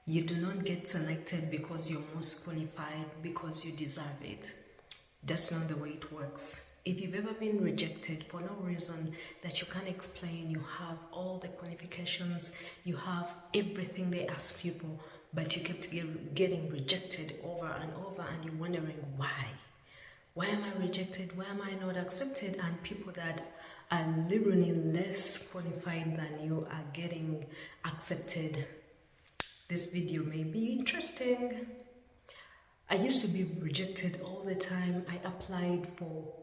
You do not get selected because you're most qualified, because you deserve it. That's not the way it works. If you've ever been rejected for no reason that you can't explain, you have all the qualifications, you have everything they ask you for, but you kept getting rejected over and over, and you're wondering why. Why am I rejected? Why am I not accepted? And people that are literally less qualified than you are getting accepted. This video may be interesting. I used to be rejected all the time. I applied for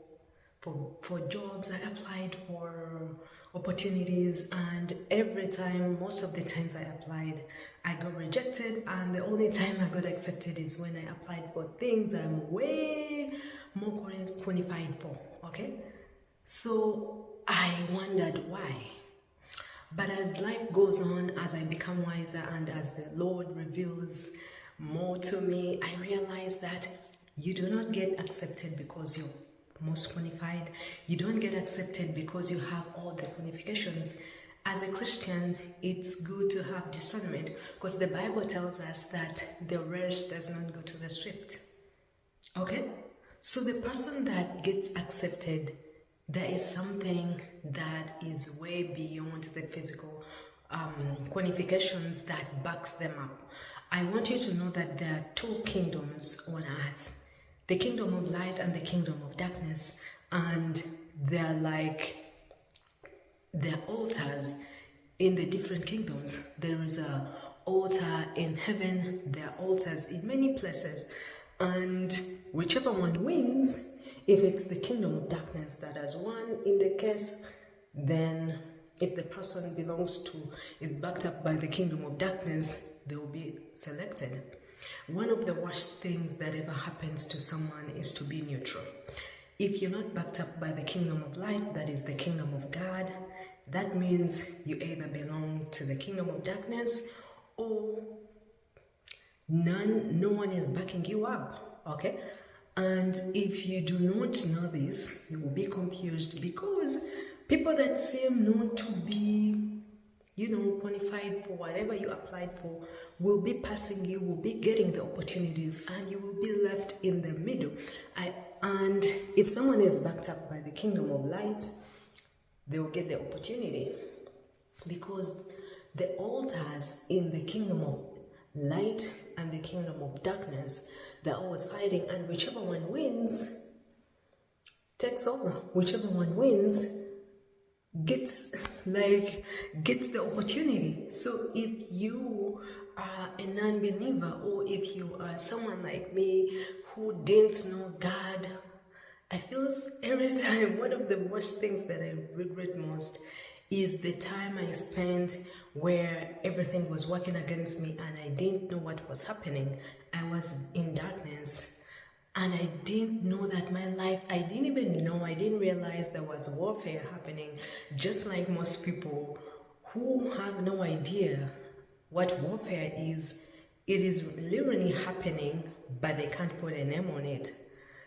jobs, I applied for opportunities, and every time, most of the times I applied, I got rejected, and the only time I got accepted is when I applied for things I'm way more qualified for, okay? So I wondered why. But as life goes on, as I become wiser, and as the Lord reveals more to me, I realize that you do not get accepted because you're most qualified. You don't get accepted because you have all the qualifications. As a Christian, it's good to have discernment, because the Bible tells us that the race does not go to the swift. Okay? So the person that gets accepted, there is something that is way beyond the physical qualifications that backs them up. I want you to know that there are two kingdoms on earth, the kingdom of light and the kingdom of darkness, and they're altars in the different kingdoms. There is an altar in heaven, there are altars in many places, and whichever one wins, if it's the kingdom of darkness that has won in the case, then if the person is backed up by the kingdom of darkness, they will be selected. One of the worst things that ever happens to someone is to be neutral. If you're not backed up by the kingdom of light, that is the kingdom of God, that means you either belong to the kingdom of darkness or no one is backing you up, okay? And if you do not know this, you will be confused, because people that seem not to be, qualified for whatever you applied for will be passing you, will be getting the opportunities, and you will be left in the middle. And if someone is backed up by the kingdom of light, they will get the opportunity, because the altars in the kingdom of light and the kingdom of darkness, they're always fighting, and whichever one wins takes over. Whichever one wins gets the opportunity. So if you are a non-believer, or if you are someone like me who didn't know God, I feel every time one of the worst things that I regret most is the time I spent where everything was working against me and I didn't know what was happening. I was in darkness and I didn't know that my life, I didn't realize there was warfare happening, just like most people who have no idea what warfare is. It is literally happening, but they can't put a name on it.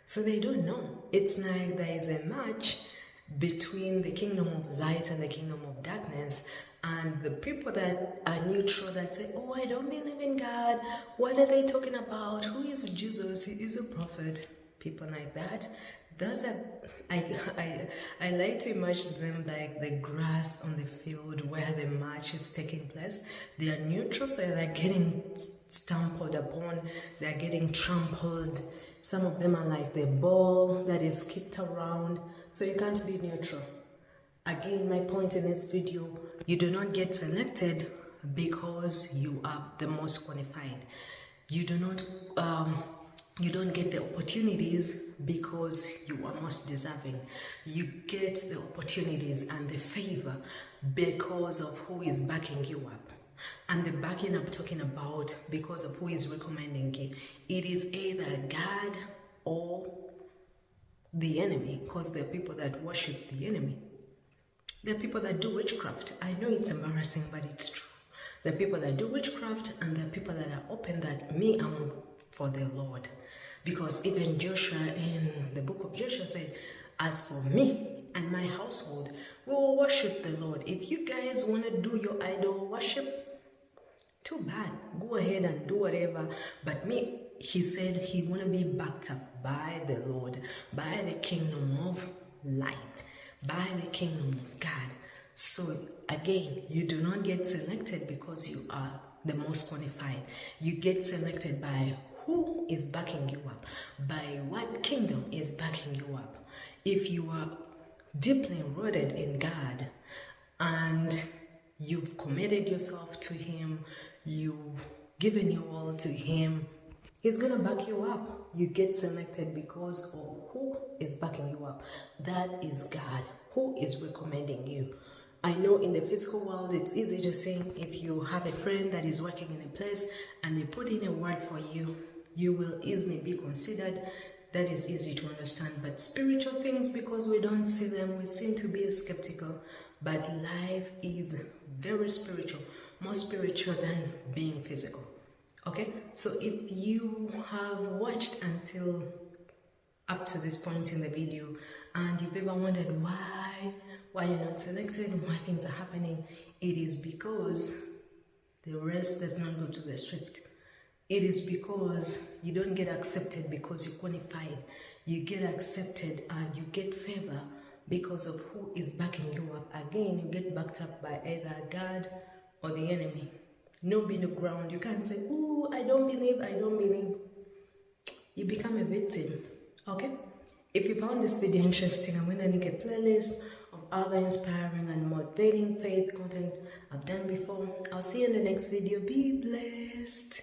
So they don't know. It's like there is a match between the kingdom of light and the kingdom of darkness, and the people that are neutral, that say, oh, I don't believe in God, what are they talking about, who is Jesus, he is a prophet, people like that. Those are, I like to imagine them like the grass on the field where the match is taking place. They are neutral, so they're getting stumbled upon, they're getting trampled. Some of them are like the ball that is kicked around, so you can't be neutral. Again, my point in this video, you do not get selected because you are the most qualified. You don't get the opportunities because you are most deserving. You get the opportunities and the favor because of who is backing you up. And the backing up talking about because of who is recommending you. It is either God or the enemy, because there are people that worship the enemy. There are people that do witchcraft. I know it's embarrassing, but it's true. There are people that do witchcraft, and there are people that are open that me, I'm for the Lord. Because even Joshua in the book of Joshua said, as for me and my household, we will worship the Lord. If you guys want to do your idol worship, too bad. Go ahead and do whatever. But me, he said he want to be backed up by the Lord, by the kingdom of light, by the kingdom of God. So again, you do not get selected because you are the most qualified. You get selected by who is backing you up, by what kingdom is backing you up. If you are deeply rooted in God and you've committed yourself to Him, you've given your all to Him, He's going to back you up. You get selected because of who is backing you up. That is God, who is recommending you. I know in the physical world, it's easy to say if you have a friend that is working in a place and they put in a word for you, you will easily be considered. That is easy to understand. But spiritual things, because we don't see them, we seem to be skeptical. But life is very spiritual, more spiritual than being physical. Okay? So if you have watched until up to this point in the video and you've ever wondered why you're not selected, why things are happening, it is because the race does not go to the swift. It is because you don't get accepted because you're qualified. You get accepted and you get favor because of who is backing you up. Again, you get backed up by either God or the enemy. No middle ground. You can't say, "Oh, I don't believe." You become a victim. Okay? If you found this video interesting, I'm going to link a playlist of other inspiring and motivating faith content I've done before. I'll see you in the next video. Be blessed.